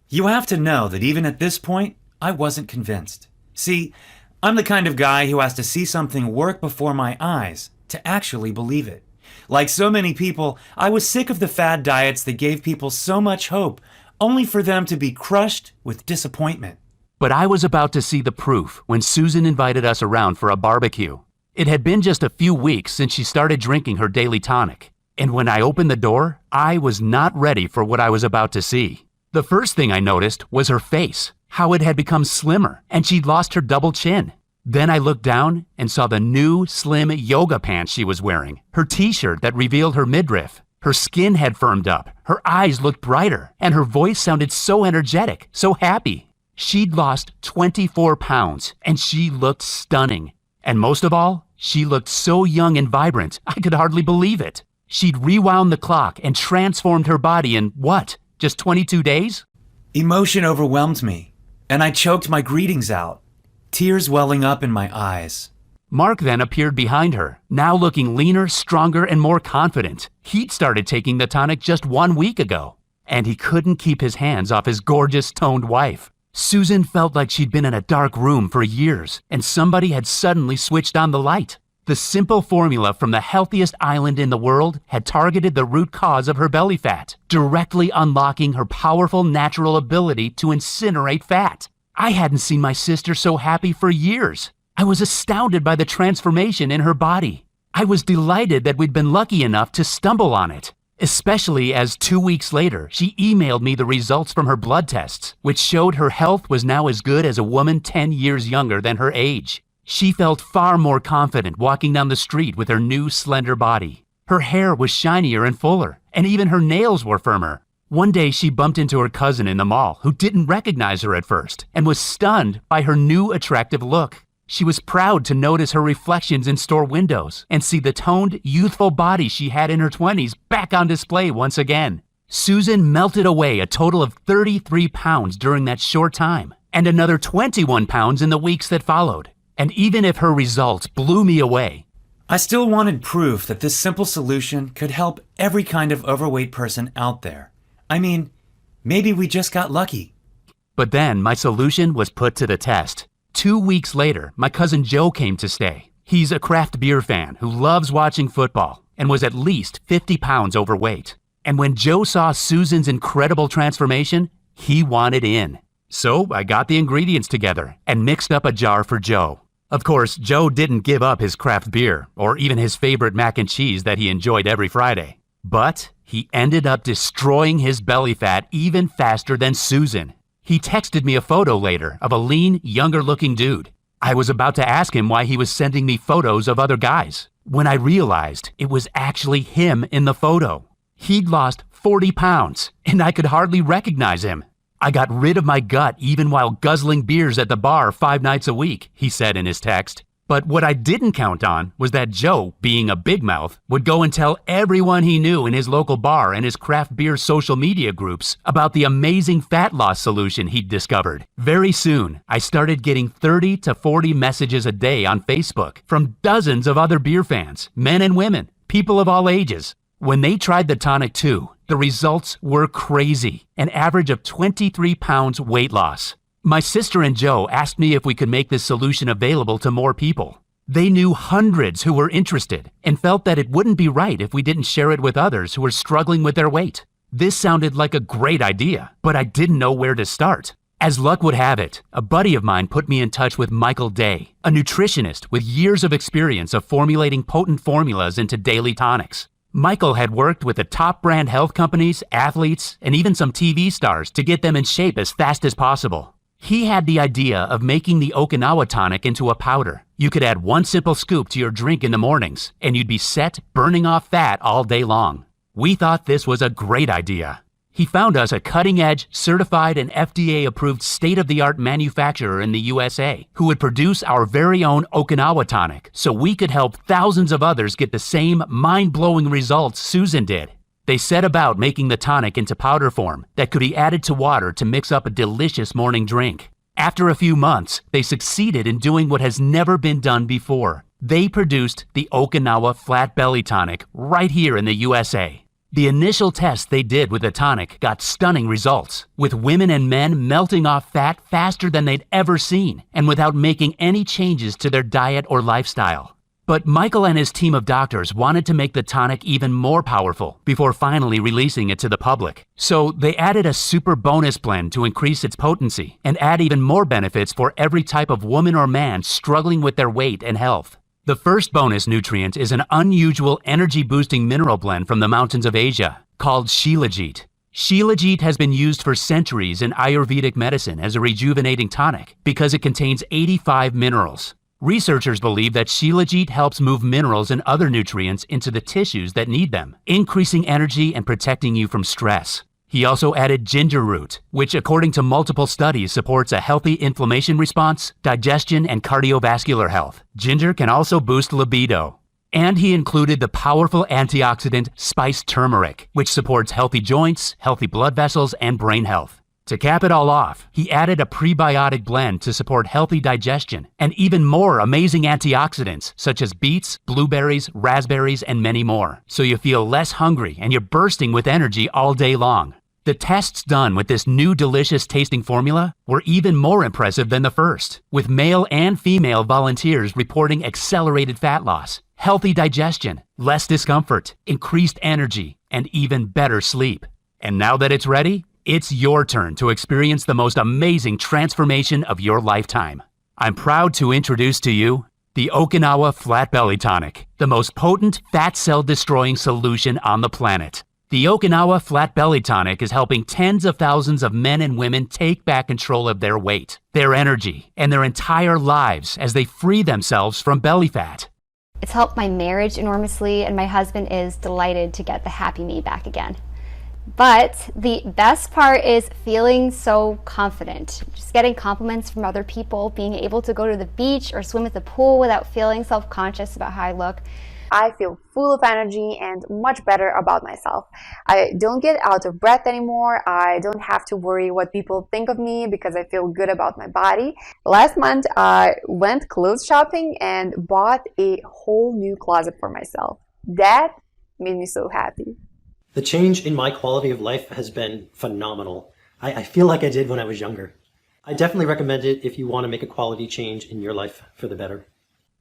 You have to know that even at this point, I wasn't convinced. See, I'm the kind of guy who has to see something work before my eyes to actually believe it. Like so many people, I was sick of the fad diets that gave people so much hope, only for them to be crushed with disappointment. But I was about to see the proof when Susan invited us around for a barbecue. It had been just a few weeks since she started drinking her daily tonic, and when I opened the door, I was not ready for what I was about to see. The first thing I noticed was her face, how it had become slimmer, and she'd lost her double chin. Then I looked down and saw the new slim yoga pants she was wearing, her t-shirt that revealed her midriff. Her skin had firmed up, her eyes looked brighter, and her voice sounded so energetic, so happy. She'd lost 24 pounds, and she looked stunning. And most of all, she looked so young and vibrant, I could hardly believe it. She'd rewound the clock and transformed her body in, what, just 22 days? Emotion overwhelmed me, and I choked my greetings out, tears welling up in my eyes. Mark then appeared behind her, now looking leaner, stronger, and more confident. He'd started taking the tonic just 1 week ago, and he couldn't keep his hands off his gorgeous, toned wife. Susan felt like she'd been in a dark room for years, and somebody had suddenly switched on the light. The simple formula from the healthiest island in the world had targeted the root cause of her belly fat, directly unlocking her powerful natural ability to incinerate fat. I hadn't seen my sister so happy for years. I was astounded by the transformation in her body. I was delighted that we'd been lucky enough to stumble on it, especially as 2 weeks later, she emailed me the results from her blood tests, which showed her health was now as good as a woman 10 years younger than her age. She felt far more confident walking down the street with her new slender body. Her hair was shinier and fuller, and even her nails were firmer. One day she bumped into her cousin in the mall who didn't recognize her at first and was stunned by her new attractive look. She was proud to notice her reflections in store windows and see the toned, youthful body she had in her 20s back on display once again. Susan melted away a total of 33 pounds during that short time, and another 21 pounds in the weeks that followed. And even if her results blew me away, I still wanted proof that this simple solution could help every kind of overweight person out there. I mean, maybe we just got lucky. But then my solution was put to the test. 2 weeks later, my cousin Joe came to stay. He's a craft beer fan who loves watching football and was at least 50 pounds overweight. And when Joe saw Susan's incredible transformation, he wanted in. So I got the ingredients together and mixed up a jar for Joe. Of course, Joe didn't give up his craft beer or even his favorite mac and cheese that he enjoyed every Friday. But he ended up destroying his belly fat even faster than Susan. He texted me a photo later of a lean, younger-looking dude. I was about to ask him why he was sending me photos of other guys, when I realized it was actually him in the photo. He'd lost 40 pounds, and I could hardly recognize him. I got rid of my gut even while guzzling beers at the bar 5 nights a week, he said in his text. But what I didn't count on was that Joe, being a big mouth, would go and tell everyone he knew in his local bar and his craft beer social media groups about the amazing fat loss solution he'd discovered. Very soon, I started getting 30 to 40 messages a day on Facebook from dozens of other beer fans, men and women, people of all ages. When they tried the tonic too, the results were crazy, an average of 23 pounds weight loss. My sister and Joe asked me if we could make this solution available to more people. They knew hundreds who were interested and felt that it wouldn't be right if we didn't share it with others who were struggling with their weight. This sounded like a great idea, but I didn't know where to start. As luck would have it, a buddy of mine put me in touch with Michael Day, a nutritionist with years of experience of formulating potent formulas into daily tonics. Michael had worked with the top brand health companies, athletes, and even some TV stars to get them in shape as fast as possible. He had the idea of making the Okinawa tonic into a powder. You could add 1 simple scoop to your drink in the mornings, and you'd be set burning off fat all day long. We thought this was a great idea. He found us a cutting-edge, certified and FDA-approved state-of-the-art manufacturer in the USA who would produce our very own Okinawa tonic so we could help thousands of others get the same mind-blowing results Susan did. They set about making the tonic into powder form that could be added to water to mix up a delicious morning drink. After a few months, they succeeded in doing what has never been done before. They produced the Okinawa Flat Belly Tonic right here in the USA. The initial tests they did with the tonic got stunning results, with women and men melting off fat faster than they'd ever seen, and without making any changes to their diet or lifestyle. But Michael and his team of doctors wanted to make the tonic even more powerful before finally releasing it to the public. So they added a super bonus blend to increase its potency and add even more benefits for every type of woman or man struggling with their weight and health. The first bonus nutrient is an unusual energy-boosting mineral blend from the mountains of Asia called Shilajit. Shilajit has been used for centuries in Ayurvedic medicine as a rejuvenating tonic because it contains 85 minerals. Researchers believe that Shilajit helps move minerals and other nutrients into the tissues that need them, increasing energy and protecting you from stress. He also added ginger root, which according to multiple studies supports a healthy inflammation response, digestion, and cardiovascular health. Ginger can also boost libido. And he included the powerful antioxidant spiced turmeric, which supports healthy joints, healthy blood vessels, and brain health. To cap it all off, he added a prebiotic blend to support healthy digestion and even more amazing antioxidants such as beets, blueberries, raspberries, and many more, so you feel less hungry and you're bursting with energy all day long. The tests done with this new delicious tasting formula were even more impressive than the first, with male and female volunteers reporting accelerated fat loss, healthy digestion, less discomfort, increased energy, and even better sleep. And now that it's ready, it's your turn to experience the most amazing transformation of your lifetime. I'm proud to introduce to you the Okinawa Flat Belly Tonic, the most potent fat cell destroying solution on the planet. The Okinawa Flat Belly Tonic is helping tens of thousands of men and women take back control of their weight, their energy, and their entire lives as they free themselves from belly fat. It's helped my marriage enormously, and my husband is delighted to get the happy me back again. But the best part is feeling so confident. Just getting compliments from other people, being able to go to the beach or swim at the pool without feeling self-conscious about how I look. I feel full of energy and much better about myself. I don't get out of breath anymore. I don't have to worry what people think of me because I feel good about my body. Last month, I went clothes shopping and bought a whole new closet for myself. That made me so happy. The change in my quality of life has been phenomenal. I feel like I did when I was younger. I definitely recommend it if you want to make a quality change in your life for the better.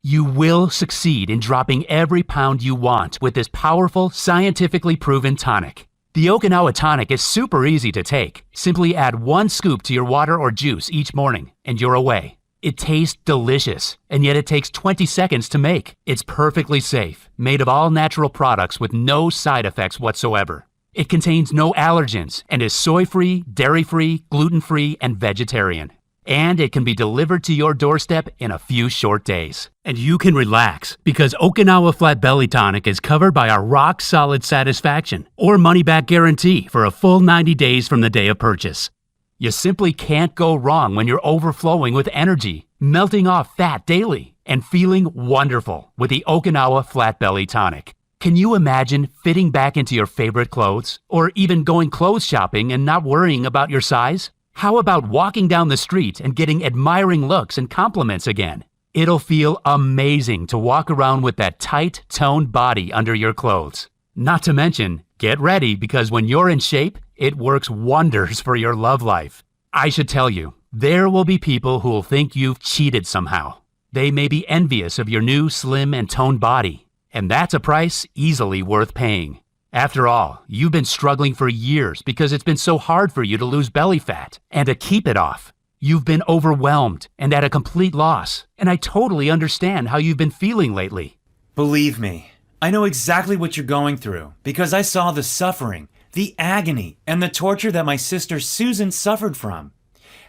You will succeed in dropping every pound you want with this powerful, scientifically proven tonic. The Okinawa Tonic is super easy to take. Simply add 1 scoop to your water or juice each morning, and you're away. It tastes delicious, and yet it takes 20 seconds to make. It's perfectly safe, made of all natural products with no side effects whatsoever. It contains no allergens and is soy-free, dairy-free, gluten-free, and vegetarian. And it can be delivered to your doorstep in a few short days. And you can relax because Okinawa Flat Belly Tonic is covered by our rock-solid satisfaction or money-back guarantee for a full 90 days from the day of purchase. You simply can't go wrong when you're overflowing with energy, melting off fat daily, and feeling wonderful with the Okinawa Flat Belly Tonic. Can you imagine fitting back into your favorite clothes? Or even going clothes shopping and not worrying about your size? How about walking down the street and getting admiring looks and compliments again? It'll feel amazing to walk around with that tight, toned body under your clothes. Not to mention, get ready because when you're in shape, it works wonders for your love life. I should tell you, there will be people who will think you've cheated somehow. They may be envious of your new slim and toned body, and that's a price easily worth paying. After all, you've been struggling for years because it's been so hard for you to lose belly fat and to keep it off. You've been overwhelmed and at a complete loss, and I totally understand how you've been feeling lately. Believe me, I know exactly what you're going through because I saw the suffering, the agony, and the torture that my sister Susan suffered from.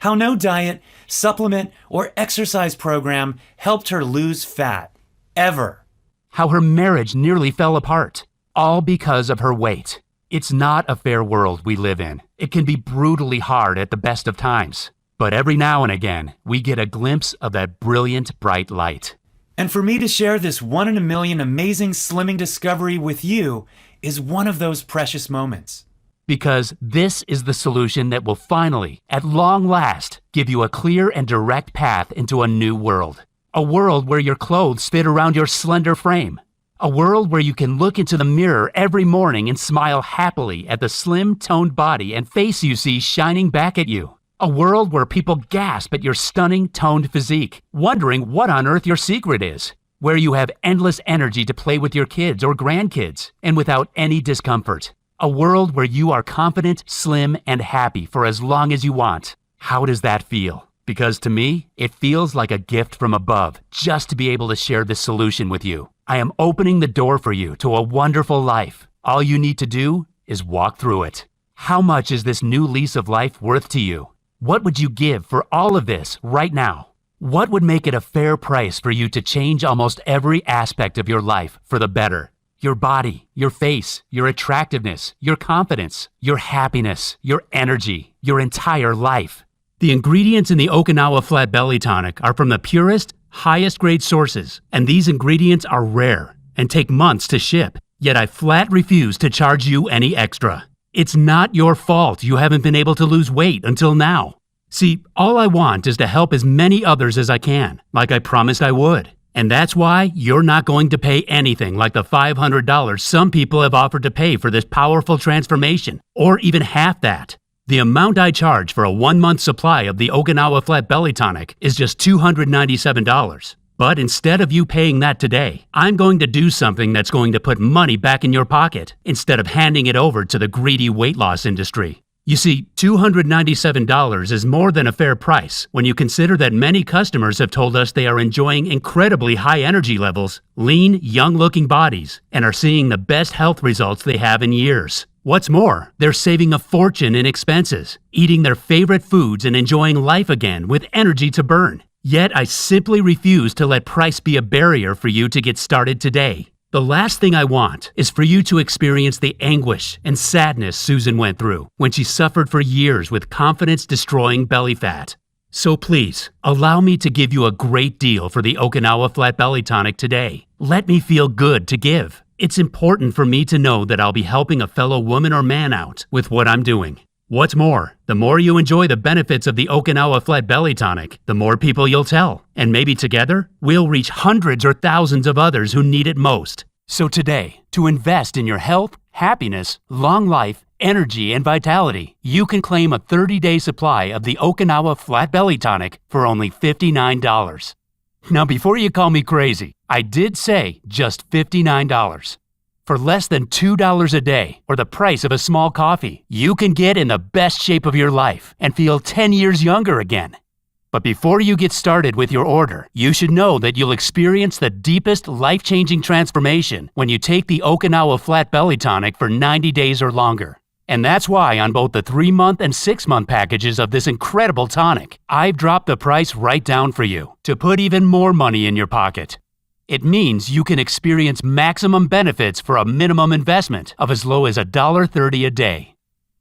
How no diet, supplement, or exercise program helped her lose fat. Ever. How her marriage nearly fell apart. All because of her weight. It's not a fair world we live in. It can be brutally hard at the best of times. But every now and again, we get a glimpse of that brilliant, bright light. And for me to share this 1 in a million amazing slimming discovery with you, is one of those precious moments. Because this is the solution that will finally, at long last, give you a clear and direct path into a new world. A world where your clothes fit around your slender frame. A world where you can look into the mirror every morning and smile happily at the slim, toned body and face you see shining back at you. A world where people gasp at your stunning, toned physique, wondering what on earth your secret is. Where you have endless energy to play with your kids or grandkids, and without any discomfort. A world where you are confident, slim, and happy for as long as you want. How does that feel? Because to me, it feels like a gift from above just to be able to share this solution with you. I am opening the door for you to a wonderful life. All you need to do is walk through it. How much is this new lease of life worth to you? What would you give for all of this right now? What would make it a fair price for you to change almost every aspect of your life for the better? Your body, your face, your attractiveness, your confidence, your happiness, your energy, your entire life. The ingredients in the Okinawa Flat Belly Tonic are from the purest, highest grade sources, and these ingredients are rare and take months to ship. Yet I flat refuse to charge you any extra. It's not your fault you haven't been able to lose weight until now. See, all I want is to help as many others as I can, like I promised I would. And that's why you're not going to pay anything like the $500 some people have offered to pay for this powerful transformation, or even half that. The amount I charge for a 1-month supply of the Okinawa Flat Belly Tonic is just $297. But instead of you paying that today, I'm going to do something that's going to put money back in your pocket instead of handing it over to the greedy weight loss industry. You see, $297 is more than a fair price when you consider that many customers have told us they are enjoying incredibly high energy levels, lean, young-looking bodies, and are seeing the best health results they have in years. What's more, they're saving a fortune in expenses, eating their favorite foods and enjoying life again with energy to burn. Yet I simply refuse to let price be a barrier for you to get started today. The last thing I want is for you to experience the anguish and sadness Susan went through when she suffered for years with confidence-destroying belly fat. So please, allow me to give you a great deal for the Okinawa Flat Belly Tonic today. Let me feel good to give. It's important for me to know that I'll be helping a fellow woman or man out with what I'm doing. What's more, the more you enjoy the benefits of the Okinawa Flat Belly Tonic, the more people you'll tell. And maybe together, we'll reach hundreds or thousands of others who need it most. So today, to invest in your health, happiness, long life, energy, and vitality, you can claim a 30-day supply of the Okinawa Flat Belly Tonic for only $59. Now, before you call me crazy, I did say just $59. For less than $2 a day, or the price of a small coffee, you can get in the best shape of your life and feel 10 years younger again. But before you get started with your order, you should know that you'll experience the deepest life-changing transformation when you take the Okinawa Flat Belly Tonic for 90 days or longer. And that's why on both the 3-month and 6-month packages of this incredible tonic, I've dropped the price right down for you to put even more money in your pocket. It means you can experience maximum benefits for a minimum investment of as low as $1.30 a day.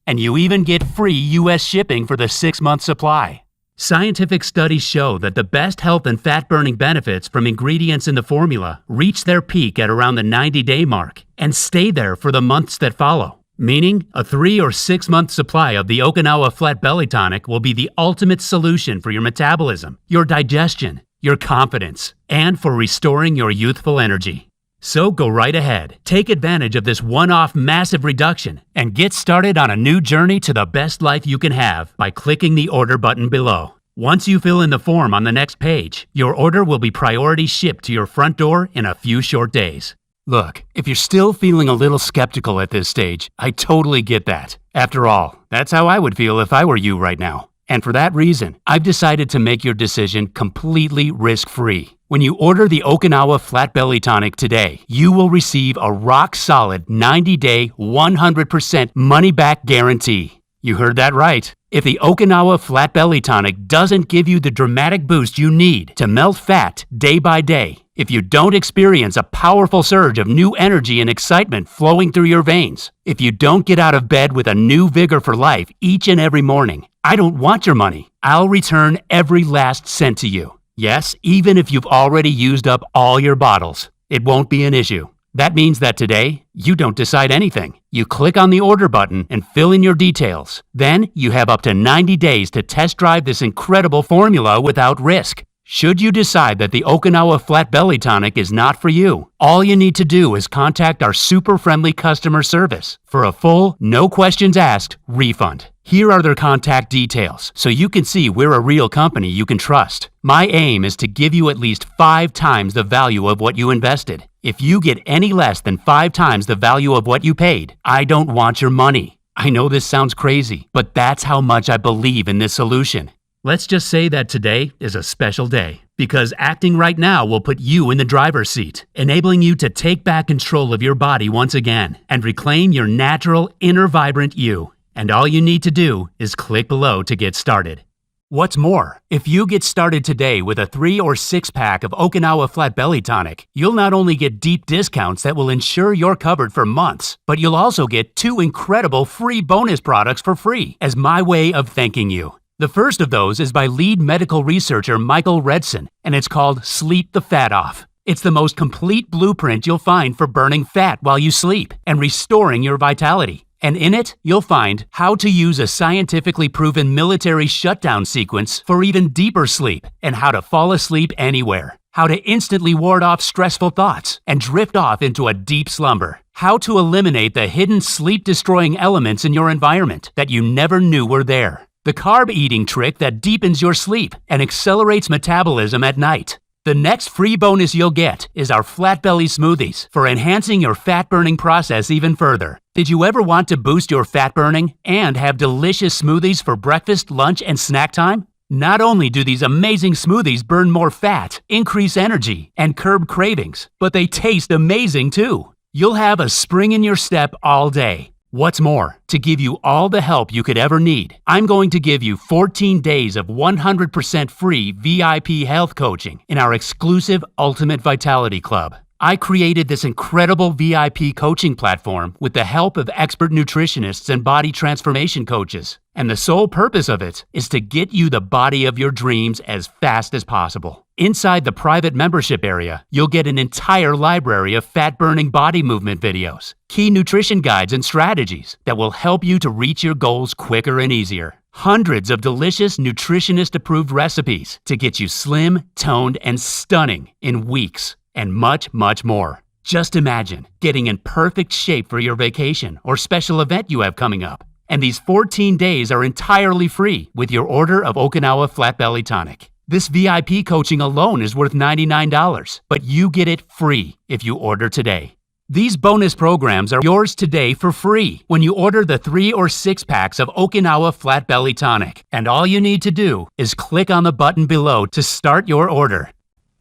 And you even get free U.S. shipping for the 6-month supply. Scientific studies show that the best health and fat-burning benefits from ingredients in the formula reach their peak at around the 90-day mark and stay there for the months that follow. Meaning, a 3 or 6 month supply of the Okinawa Flat Belly Tonic will be the ultimate solution for your metabolism, your digestion, your confidence, and for restoring your youthful energy. So go right ahead, take advantage of this one-off massive reduction, and get started on a new journey to the best life you can have by clicking the order button below. Once you fill in the form on the next page, your order will be priority shipped to your front door in a few short days. Look, if you're still feeling a little skeptical at this stage, I totally get that. After all, that's how I would feel if I were you right now. And for that reason, I've decided to make your decision completely risk-free. When you order the Okinawa Flat Belly Tonic today, you will receive a rock-solid 90-day, 100% money-back guarantee. You heard that right. If the Okinawa Flat Belly Tonic doesn't give you the dramatic boost you need to melt fat day by day, if you don't experience a powerful surge of new energy and excitement flowing through your veins, if you don't get out of bed with a new vigor for life each and every morning, I don't want your money. I'll return every last cent to you. Yes, even if you've already used up all your bottles, it won't be an issue. That means that today, you don't decide anything. You click on the order button and fill in your details. Then, you have up to 90 days to test drive this incredible formula without risk. Should you decide that the Okinawa Flat Belly Tonic is not for you, all you need to do is contact our super friendly customer service for a full, no questions asked refund. Here are their contact details so you can see we're a real company you can trust. My aim is to give you at least 5 times the value of what you invested. If you get any less than 5 times the value of what you paid, I don't want your money. I know this sounds crazy, but that's how much I believe in this solution. Let's just say that today is a special day, because acting right now will put you in the driver's seat, enabling you to take back control of your body once again and reclaim your natural, inner vibrant you. And all you need to do is click below to get started. What's more, if you get started today with a 3 or 6 pack of Okinawa Flat Belly Tonic, you'll not only get deep discounts that will ensure you're covered for months, but you'll also get 2 incredible free bonus products for free as my way of thanking you. The first of those is by lead medical researcher Michael Redson, and it's called Sleep the Fat Off. It's the most complete blueprint you'll find for burning fat while you sleep and restoring your vitality. And in it, you'll find how to use a scientifically proven military shutdown sequence for even deeper sleep and how to fall asleep anywhere. How to instantly ward off stressful thoughts and drift off into a deep slumber. How to eliminate the hidden sleep-destroying elements in your environment that you never knew were there. The carb eating trick that deepens your sleep and accelerates metabolism at night. The next free bonus you'll get is our Flat Belly Smoothies for enhancing your fat burning process even further. Did you ever want to boost your fat burning and have delicious smoothies for breakfast, lunch, and snack time? Not only do these amazing smoothies burn more fat, increase energy, and curb cravings, but they taste amazing too. You'll have a spring in your step all day. What's more, to give you all the help you could ever need, I'm going to give you 14 days of 100% free VIP health coaching in our exclusive Ultimate Vitality Club. I created this incredible VIP coaching platform with the help of expert nutritionists and body transformation coaches. And the sole purpose of it is to get you the body of your dreams as fast as possible. Inside the private membership area, you'll get an entire library of fat-burning body movement videos, key nutrition guides and strategies that will help you to reach your goals quicker and easier. Hundreds of delicious nutritionist-approved recipes to get you slim, toned, and stunning in weeks. And much, much more. Just imagine getting in perfect shape for your vacation or special event you have coming up. And these 14 days are entirely free with your order of Okinawa Flat Belly Tonic. This VIP coaching alone is worth $99, but you get it free if you order today. These bonus programs are yours today for free when you order the 3 or 6 packs of Okinawa Flat Belly Tonic. And all you need to do is click on the button below to start your order.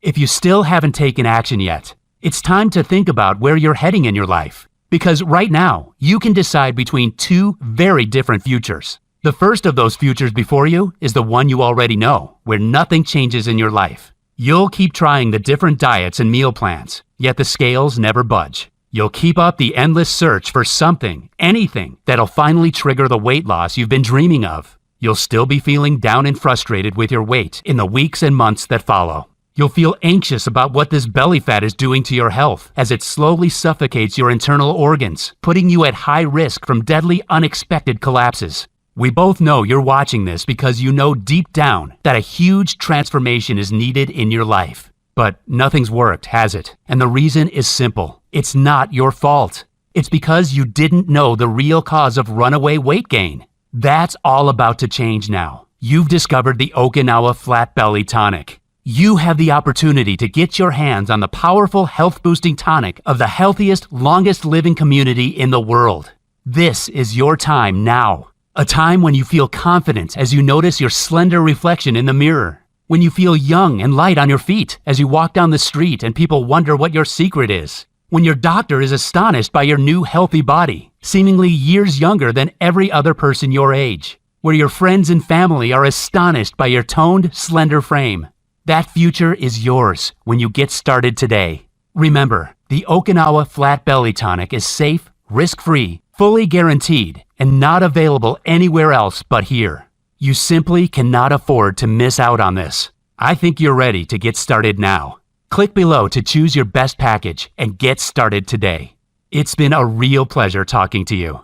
If you still haven't taken action yet, it's time to think about where you're heading in your life. Because right now, you can decide between 2 very different futures. The first of those futures before you is the one you already know, where nothing changes in your life. You'll keep trying the different diets and meal plans, yet the scales never budge. You'll keep up the endless search for something, anything, that'll finally trigger the weight loss you've been dreaming of. You'll still be feeling down and frustrated with your weight in the weeks and months that follow. You'll feel anxious about what this belly fat is doing to your health as it slowly suffocates your internal organs, putting you at high risk from deadly unexpected collapses. We both know you're watching this because you know deep down that a huge transformation is needed in your life. But nothing's worked, has it? And the reason is simple. It's not your fault. It's because you didn't know the real cause of runaway weight gain. That's all about to change now. You've discovered the Okinawa Flat Belly Tonic. You have the opportunity to get your hands on the powerful health-boosting tonic of the healthiest, longest-living community in the world. This is your time now. A time when you feel confident as you notice your slender reflection in the mirror. When you feel young and light on your feet as you walk down the street and people wonder what your secret is. When your doctor is astonished by your new healthy body, seemingly years younger than every other person your age. Where your friends and family are astonished by your toned, slender frame. That future is yours when you get started today. Remember, the Okinawa Flat Belly Tonic is safe, risk-free, fully guaranteed, and not available anywhere else but here. You simply cannot afford to miss out on this. I think you're ready to get started now. Click below to choose your best package and get started today. It's been a real pleasure talking to you.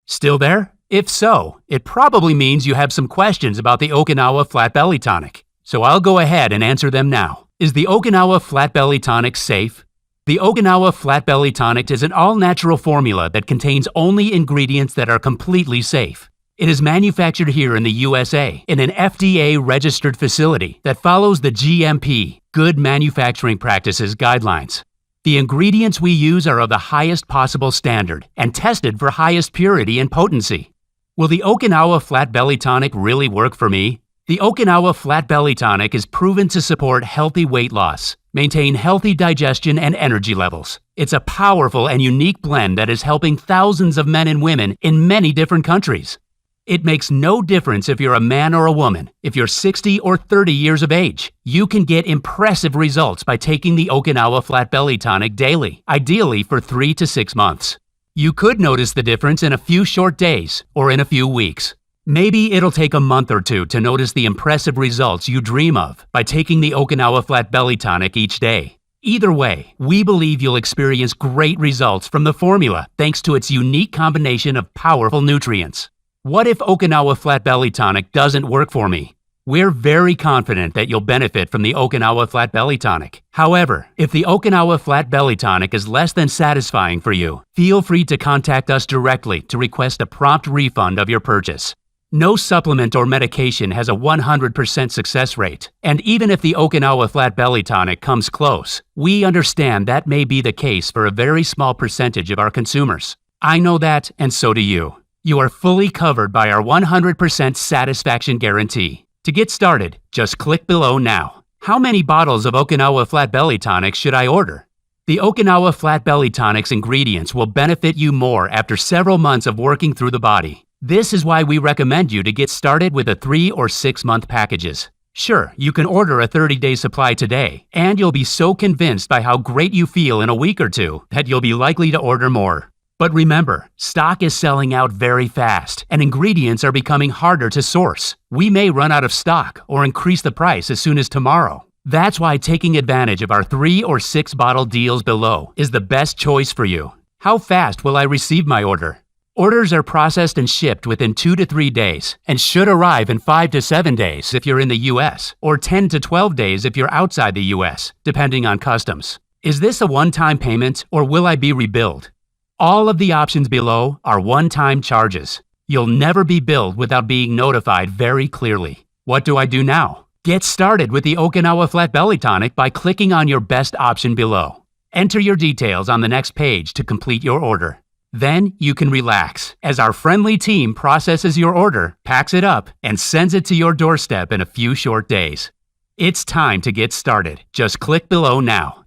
Still there? If so, it probably means you have some questions about the Okinawa Flat Belly Tonic. So I'll go ahead and answer them now. Is the Okinawa Flat Belly Tonic safe? The Okinawa Flat Belly Tonic is an all-natural formula that contains only ingredients that are completely safe. It is manufactured here in the USA in an FDA-registered facility that follows the GMP, Good Manufacturing Practices guidelines. The ingredients we use are of the highest possible standard and tested for highest purity and potency. Will the Okinawa Flat Belly Tonic really work for me? The Okinawa Flat Belly Tonic is proven to support healthy weight loss, maintain healthy digestion and energy levels. It's a powerful and unique blend that is helping thousands of men and women in many different countries. It makes no difference if you're a man or a woman. If you're 60 or 30 years of age, you can get impressive results by taking the Okinawa Flat Belly Tonic daily, ideally for 3 to 6 months. You could notice the difference in a few short days or in a few weeks. Maybe it'll take a month or two to notice the impressive results you dream of by taking the Okinawa Flat Belly Tonic each day. Either way, we believe you'll experience great results from the formula thanks to its unique combination of powerful nutrients. What if Okinawa Flat Belly Tonic doesn't work for me? We're very confident that you'll benefit from the Okinawa Flat Belly Tonic. However, if the Okinawa Flat Belly Tonic is less than satisfying for you, feel free to contact us directly to request a prompt refund of your purchase. No supplement or medication has a 100% success rate, and even if the Okinawa Flat Belly Tonic comes close, we understand that may be the case for a very small percentage of our consumers. I know that, and so do you. You are fully covered by our 100% satisfaction guarantee. To get started, just click below now. How many bottles of Okinawa Flat Belly Tonic should I order? The Okinawa Flat Belly Tonic's ingredients will benefit you more after several months of working through the body. This is why we recommend you to get started with the 3 or 6 month packages. Sure, you can order a 30-day supply today, and you'll be so convinced by how great you feel in a week or two that you'll be likely to order more. But remember, stock is selling out very fast, and ingredients are becoming harder to source. We may run out of stock or increase the price as soon as tomorrow. That's why taking advantage of our 3 or 6 bottle deals below is the best choice for you. How fast will I receive my order? Orders are processed and shipped within 2 to 3 days and should arrive in 5 to 7 days if you're in the US, or 10 to 12 days if you're outside the US, depending on customs. Is this a one-time payment or will I be rebilled? All of the options below are one-time charges. You'll never be billed without being notified very clearly. What do I do now? Get started with the Okinawa Flat Belly Tonic by clicking on your best option below. Enter your details on the next page to complete your order. Then you can relax as our friendly team processes your order, packs it up, and sends it to your doorstep in a few short days. It's time to get started. Just click below now.